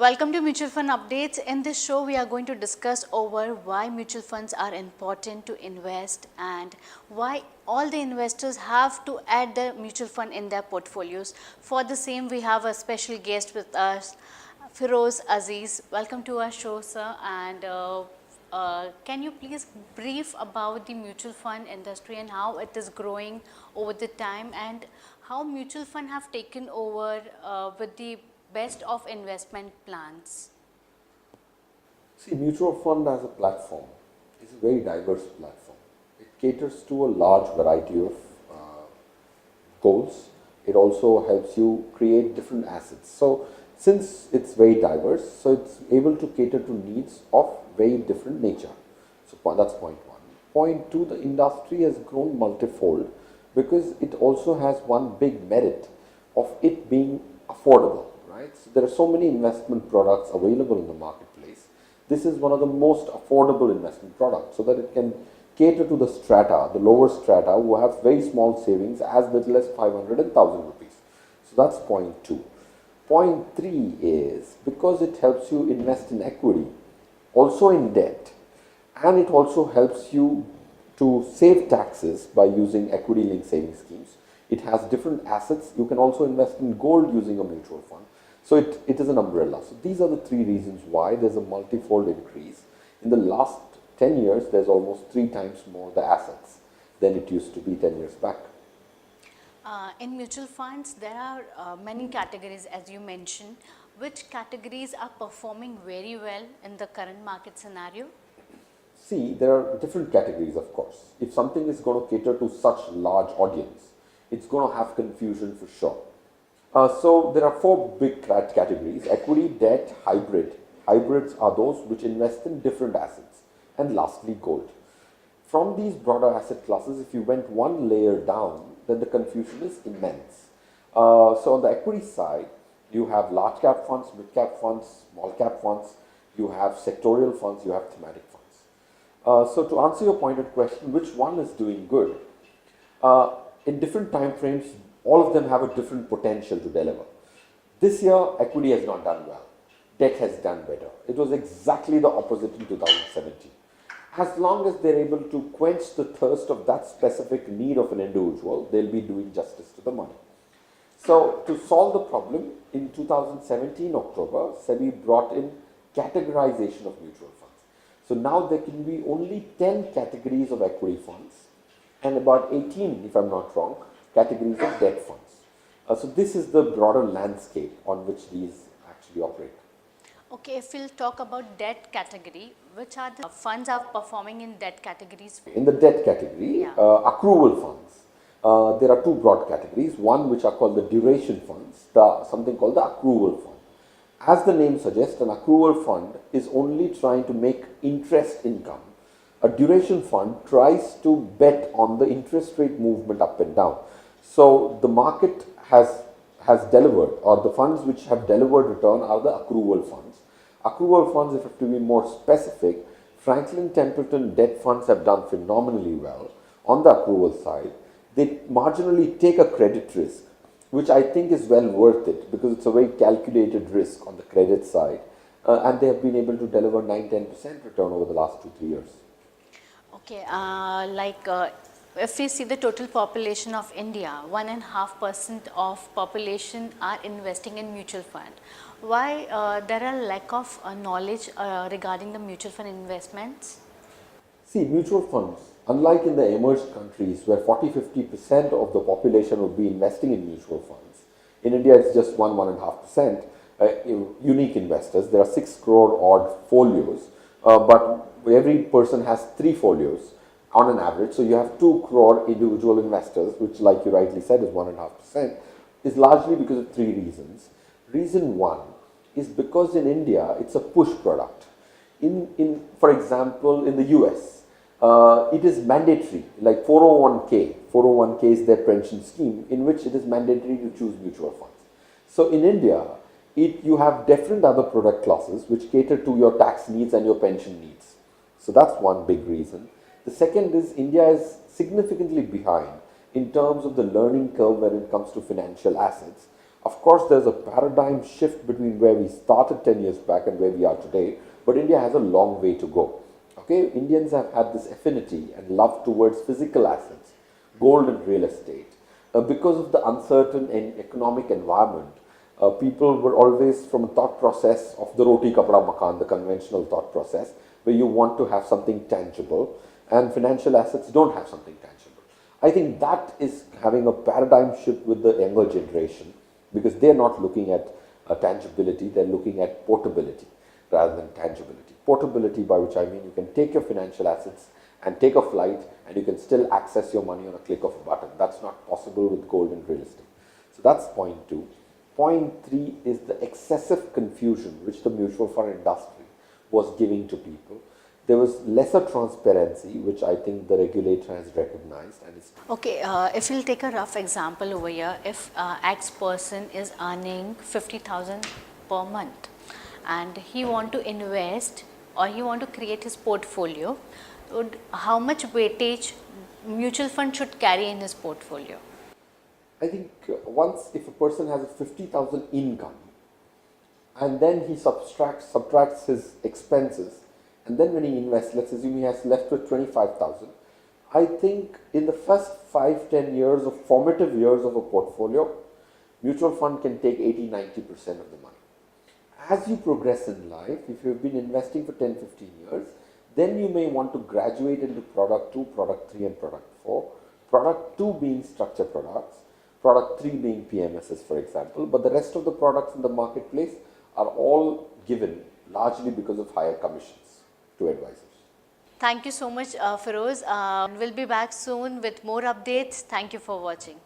Welcome to Mutual Fund Updates. In this show, we are going to discuss over why mutual funds are important to invest and why all the investors have to add the mutual fund in their portfolios. For the same, we have a special guest with us, Firoze Azeez. Welcome to our show, sir. And can you please brief about the mutual fund industry and how it is growing over the time and how mutual fund have taken over with the best of investment plans? See, mutual fund as a platform is a very diverse platform. It caters to a large variety of goals. It also helps you create different assets. So, since it's very diverse, so it's able to cater to needs of very different nature. So, that's point one. Point two, the industry has grown multifold because it also has one big merit of it being affordable. Right? So there are so many investment products available in the marketplace. This is one of the most affordable investment products so that it can cater to the strata, the lower strata who have very small savings as little as 500 and 1000 rupees. So that's point two. Point three is because it helps you invest in equity, also in debt, and it also helps you to save taxes by using equity linked savings schemes. It has different assets. You can also invest in gold using a mutual fund. So it is an umbrella. So these are the three reasons why there's a multifold increase. In the last 10 years, there's almost 3 times more the assets than it used to be 10 years back. In mutual funds, there are many categories as you mentioned. Which categories are performing very well in the current market scenario? See, there are different categories, of course. If something is going to cater to such large audience, it's going to have confusion for sure. So there are 4 big categories: equity, debt, hybrid. Hybrids are those which invest in different assets, and lastly gold. From these broader asset classes, if you went one layer down, then the confusion is immense. So on the equity side, you have large cap funds, mid cap funds, small cap funds, you have sectorial funds, you have thematic funds. So to answer your pointed question, which one is doing good? In different time frames, all of them have a different potential to deliver. This year, equity has not done well. Debt has done better. It was exactly the opposite in 2017. As long as they're able to quench the thirst of that specific need of an individual, they'll be doing justice to the money. So, to solve the problem, in 2017 October, SEBI brought in categorization of mutual funds. So now there can be only 10 categories of equity funds and about 18, if I'm not wrong, categories of debt funds. So this is the broader landscape on which these actually operate. Okay, if we'll talk about debt category, which are the funds are performing in debt categories? In the debt category, accrual funds. There are 2 broad categories, one which are called the duration funds, something called the accrual fund. As the name suggests, an accrual fund is only trying to make interest income. A duration fund tries to bet on the interest rate movement up and down. So the market has delivered, or the funds which have delivered return are the accrual funds. Accrual funds, if I have to be more specific, Franklin Templeton debt funds have done phenomenally well on the accrual side. They marginally take a credit risk, which I think is well worth it because it's a very calculated risk on the credit side, and they have been able to deliver 9-10% return over the last 2-3 years. Okay, if we see the total population of India, 1.5% of population are investing in mutual fund. Why there are lack of knowledge regarding the mutual fund investments? See, mutual funds, unlike in the emerged countries where 40-50% of the population would be investing in mutual funds, in India it's just 1-1.5% unique investors. There are 6 crore odd folios, but every person has 3 folios on an average. So you have 2 crore individual investors, which, like you rightly said, is 1.5%, is largely because of 3 reasons. Reason 1 is because in India it's a push product. For example, in the US, it is mandatory, like 401k. 401k is their pension scheme in which it is mandatory to choose mutual funds. So in India, you have different other product classes which cater to your tax needs and your pension needs. So that's one big reason. The second is India is significantly behind in terms of the learning curve when it comes to financial assets. Of course, there's a paradigm shift between where we started 10 years back and where we are today, but India has a long way to go. Okay, Indians have had this affinity and love towards physical assets, gold and real estate. Because of the uncertain and economic environment, people were always from a thought process of the roti kapda makan, the conventional thought process, where you want to have something tangible, and financial assets don't have something tangible. I think that is having a paradigm shift with the younger generation, because they're not looking at tangibility, they're looking at portability rather than tangibility. Portability, by which I mean you can take your financial assets and take a flight and you can still access your money on a click of a button. That's not possible with gold and real estate. So that's point 2. Point 3 is the excessive confusion which the mutual fund industry was giving to people. There was lesser transparency, which I think the regulator has recognized. And is Okay, if we'll take a rough example over here, if X person is earning 50,000 per month and he want to invest or he want to create his portfolio, how much weightage mutual fund should carry in his portfolio? I think once if a person has a 50,000 income and then he subtracts his expenses, and then when he invests, let's assume he has left with 25,000, I think in the first 5-10 years of formative years of a portfolio, mutual fund can take 80-90% of the money. As you progress in life, if you've been investing for 10-15 years, then you may want to graduate into product 2, product 3 and product 4. Product 2 being structured products, product 3 being PMSs for example, but the rest of the products in the marketplace are all given largely because of higher commissions to advisors. Thank you so much, Firoze. We'll be back soon with more updates. Thank you for watching.